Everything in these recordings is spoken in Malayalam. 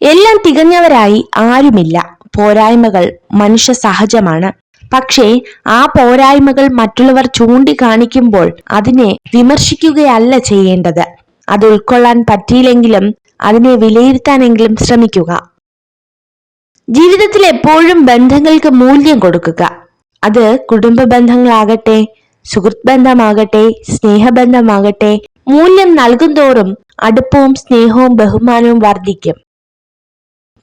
എല്ലാം തികഞ്ഞവരായി ആരുമില്ല. പോരായ്മകൾ മനുഷ്യ സഹജമാണ്. പക്ഷേ ആ പോരായ്മകൾ മറ്റുള്ളവർ ചൂണ്ടിക്കാണിക്കുമ്പോൾ അതിനെ വിമർശിക്കുകയല്ല ചെയ്യേണ്ടത്. അത് ഉൾക്കൊള്ളാൻ പറ്റിയില്ലെങ്കിലും അതിനെ വിലയിരുത്താനെങ്കിലും ശ്രമിക്കുക. ജീവിതത്തിൽ എപ്പോഴും ബന്ധങ്ങൾക്ക് മൂല്യം കൊടുക്കുക. അത് കുടുംബ ബന്ധങ്ങളാകട്ടെ, സുഹൃത്ത് ബന്ധമാകട്ടെ, സ്നേഹബന്ധമാകട്ടെ, മൂല്യം നൽകും തോറും അടുപ്പവും സ്നേഹവും ബഹുമാനവും വർദ്ധിക്കും.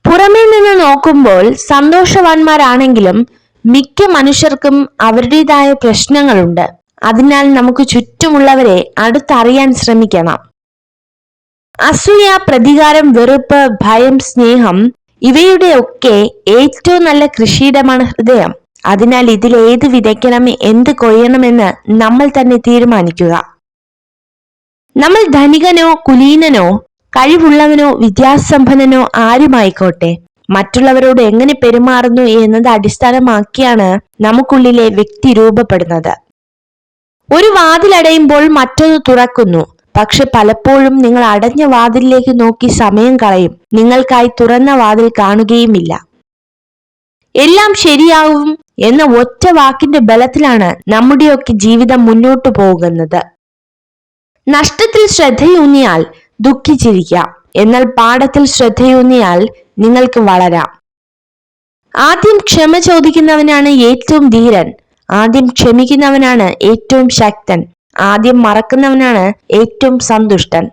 പുറമേ നിന്ന് നോക്കുമ്പോൾ സന്തോഷവാന്മാരാണെങ്കിലും മിക്ക മനുഷ്യർക്കും അവരുടേതായ പ്രശ്നങ്ങളുണ്ട്. അതിനാൽ നമുക്ക് ചുറ്റുമുള്ളവരെ അടുത്തറിയാൻ ശ്രമിക്കണം. അസൂയ, പ്രതികാരം, വെറുപ്പ്, ഭയം, സ്നേഹം ഇവയുടെയൊക്കെ ഏറ്റവും നല്ല കൃഷിയിടമാണ് ഹൃദയം. അതിനാൽ ഇതിലേത് വിതയ്ക്കണം, എന്ത് കൊയ്യണമെന്ന് നമ്മൾ തന്നെ തീരുമാനിക്കുക. നമ്മൾ ധനികനോ കുലീനനോ കഴിവുള്ളവനോ വിദ്യാസമ്പന്നനോ ആരുമായിക്കോട്ടെ, മറ്റുള്ളവരോട് എങ്ങനെ പെരുമാറുന്നു എന്നത് അടിസ്ഥാനമാക്കിയാണ് നമുക്കുള്ളിലെ വ്യക്തി രൂപപ്പെടുന്നത്. ഒരു വാതിലടയുമ്പോൾ മറ്റൊന്ന് തുറക്കുന്നു. പക്ഷെ പലപ്പോഴും നിങ്ങൾ അടഞ്ഞ വാതിലിലേക്ക് നോക്കി സമയം കളയും. നിങ്ങൾക്കായി തുറന്ന വാതിൽ കാണുകയുമില്ല. എല്ലാം ശരിയാവും എന്ന ഒറ്റ വാക്കിന്റെ ബലത്തിലാണ് നമ്മുടെയൊക്കെ ജീവിതം മുന്നോട്ടു പോകുന്നത്. നഷ്ടത്തിൽ ശ്രദ്ധയൂന്നിയാൽ ദുഃഖിച്ചിരിക്കാം, എന്നാൽ പാഠത്തിൽ ശ്രദ്ധയൂന്നിയാൽ നിങ്ങൾക്ക് വളരാം. ആദ്യം ക്ഷമ ചോദിക്കുന്നവനാണ് ഏറ്റവും ധീരൻ. ആദ്യം ക്ഷമിക്കുന്നവനാണ് ഏറ്റവും ശക്തൻ. ആദ്യം മറക്കുന്നവനാണ് ഏറ്റവും സന്തുഷ്ടൻ.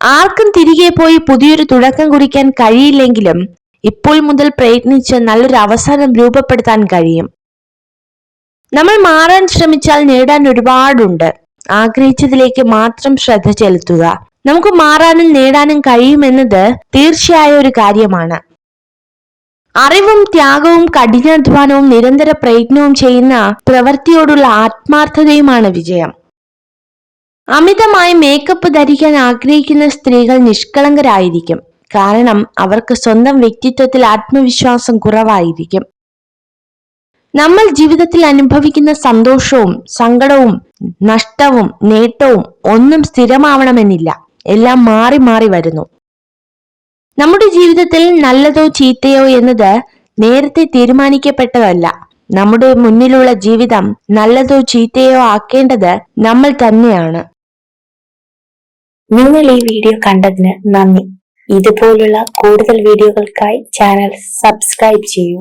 ആർക്കും തിരികെ പോയി പുതിയൊരു തുടക്കം കുറിക്കാൻ കഴിയില്ലെങ്കിലും ഇപ്പോൾ മുതൽ പ്രയത്നിച്ച് നല്ലൊരു അവസാനം രൂപപ്പെടുത്താൻ കഴിയും. നമ്മൾ മാറാൻ ശ്രമിച്ചാൽ നേടാൻ ഒരുപാടുണ്ട്. ആഗ്രഹിച്ചതിലേക്ക് മാത്രം ശ്രദ്ധ ചെലുത്തുക. നമുക്ക് മാറാനും നേടാനും കഴിയുമെന്നത് തീർച്ചയായ ഒരു കാര്യമാണ്. അറിവും ത്യാഗവും കഠിനാധ്വാനവും നിരന്തര പ്രയത്നവും ചെയ്യുന്ന പ്രവൃത്തിയോടുള്ള ആത്മാർത്ഥതയുമാണ് വിജയം. അമിതമായി മേക്കപ്പ് ധരിക്കാൻ ആഗ്രഹിക്കുന്ന സ്ത്രീകൾ നിഷ്കളങ്കരായിരിക്കും. കാരണം അവർക്ക് സ്വന്തം വ്യക്തിത്വത്തിൽ ആത്മവിശ്വാസം കുറവായിരിക്കും. നമ്മൾ ജീവിതത്തിൽ അനുഭവിക്കുന്ന സന്തോഷവും സങ്കടവും നഷ്ടവും നേട്ടവും ഒന്നും സ്ഥിരമാവണമെന്നില്ല. എല്ലാം മാറി മാറി വരുന്നു. നമ്മുടെ ജീവിതത്തിൽ നല്ലതോ ചീത്തയോ എന്നത് നേരത്തെ തീരുമാനിക്കപ്പെട്ടതല്ല. നമ്മുടെ മുന്നിലുള്ള ജീവിതം നല്ലതോ ചീത്തയോ ആക്കേണ്ടത് നമ്മൾ തന്നെയാണ്. നിങ്ങൾ ഈ വീഡിയോ കണ്ടതിന് നന്ദി. ഇതുപോലുള്ള കൂടുതൽ വീഡിയോകൾക്കായി ചാനൽ സബ്സ്ക്രൈബ് ചെയ്യൂ.